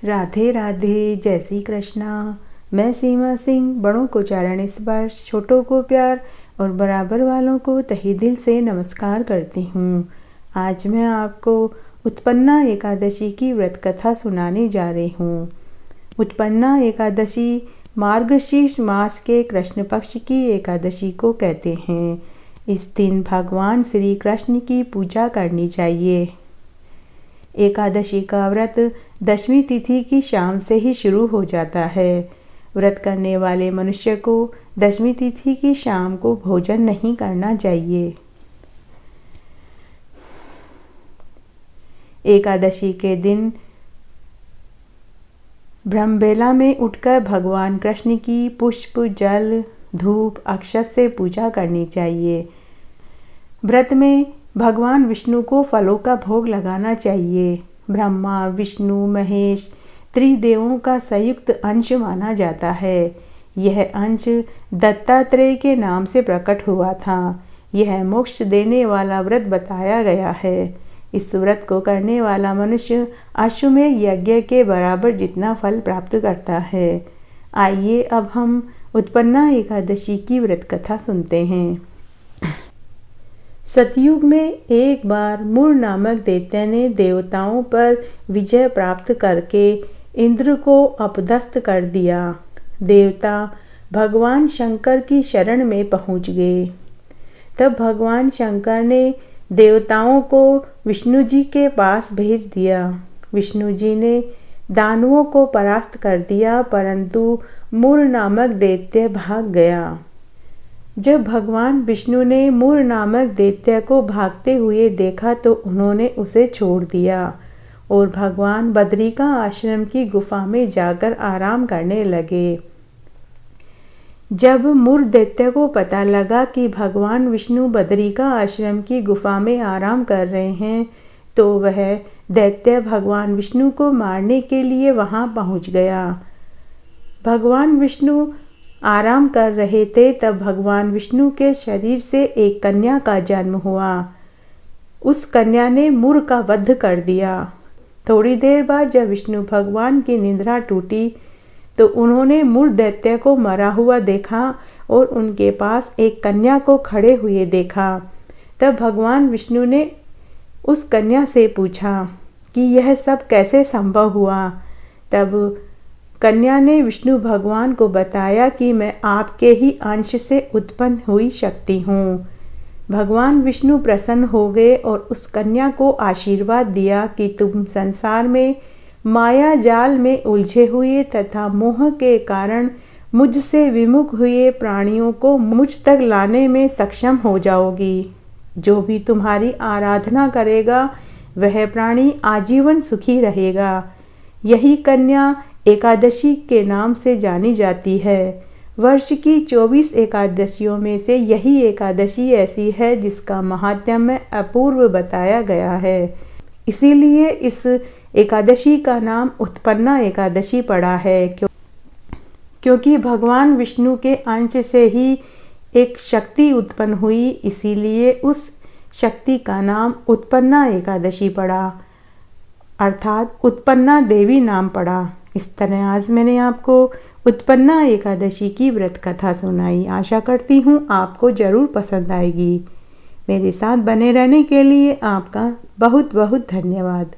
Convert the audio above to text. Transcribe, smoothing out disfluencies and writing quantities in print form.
राधे राधे, जय श्री कृष्णा। मैं सीमा सिंह बड़ों को चरण स्पर्श, छोटों को प्यार और बराबर वालों को तहे दिल से नमस्कार करती हूँ। आज मैं आपको उत्पन्ना एकादशी की व्रत कथा सुनाने जा रही हूँ। उत्पन्ना एकादशी मार्गशीर्ष मास के कृष्ण पक्ष की एकादशी को कहते हैं। इस दिन भगवान श्री कृष्ण की पूजा करनी चाहिए। एकादशी का व्रत दशमी तिथि की शाम से ही शुरू हो जाता है। व्रत करने वाले मनुष्य को दशमी तिथि की शाम को भोजन नहीं करना चाहिए। एकादशी के दिन ब्रह्मबेला में उठकर भगवान कृष्ण की पुष्प, जल, धूप, अक्षत से पूजा करनी चाहिए। व्रत में भगवान विष्णु को फलों का भोग लगाना चाहिए। ब्रह्मा, विष्णु, महेश त्रिदेवों का संयुक्त अंश माना जाता है। यह अंश दत्तात्रेय के नाम से प्रकट हुआ था। यह मोक्ष देने वाला व्रत बताया गया है। इस व्रत को करने वाला मनुष्य अश्वमेध यज्ञ के बराबर जितना फल प्राप्त करता है। आइए अब हम उत्पन्ना एकादशी की व्रत कथा सुनते हैं। सतयुग में एक बार मूर नामक दैत्य ने देवताओं पर विजय प्राप्त करके इंद्र को अपदस्थ कर दिया। देवता भगवान शंकर की शरण में पहुंच गए। तब भगवान शंकर ने देवताओं को विष्णु जी के पास भेज दिया। विष्णु जी ने दानवों को परास्त कर दिया, परंतु मूर नामक दैत्य भाग गया। जब भगवान विष्णु ने मूर नामक दैत्य को भागते हुए देखा तो उन्होंने उसे छोड़ दिया और भगवान बद्रिका आश्रम की गुफा में जाकर आराम करने लगे। जब मूर दैत्य को पता लगा कि भगवान विष्णु बद्रिका आश्रम की गुफा में आराम कर रहे हैं तो वह दैत्य भगवान विष्णु को मारने के लिए वहां पहुंच गया। भगवान विष्णु आराम कर रहे थे, तब भगवान विष्णु के शरीर से एक कन्या का जन्म हुआ। उस कन्या ने मूर का वध कर दिया। थोड़ी देर बाद जब विष्णु भगवान की निद्रा टूटी तो उन्होंने मूर दैत्य को मरा हुआ देखा और उनके पास एक कन्या को खड़े हुए देखा। तब भगवान विष्णु ने उस कन्या से पूछा कि यह सब कैसे संभव हुआ। तब कन्या ने विष्णु भगवान को बताया कि मैं आपके ही अंश से उत्पन्न हुई शक्ति हूँ। भगवान विष्णु प्रसन्न हो गए और उस कन्या को आशीर्वाद दिया कि तुम संसार में माया जाल में उलझे हुए तथा मोह के कारण मुझसे विमुख हुए प्राणियों को मुझ तक लाने में सक्षम हो जाओगी। जो भी तुम्हारी आराधना करेगा वह प्राणी आजीवन सुखी रहेगा। यही कन्या एकादशी के नाम से जानी जाती है। वर्ष की 24 एकादशियों में से यही एकादशी ऐसी है जिसका महात्म्य अपूर्व बताया गया है। इसीलिए इस एकादशी का नाम उत्पन्ना एकादशी पड़ा है, क्योंकि भगवान विष्णु के अंश से ही एक शक्ति उत्पन्न हुई, इसीलिए उस शक्ति का नाम उत्पन्ना एकादशी पड़ा, अर्थात उत्पन्ना देवी नाम पड़ा। इस तरह आज मैंने आपको उत्पन्ना एकादशी की व्रत कथा सुनाई। आशा करती हूँ आपको ज़रूर पसंद आएगी। मेरे साथ बने रहने के लिए आपका बहुत बहुत धन्यवाद।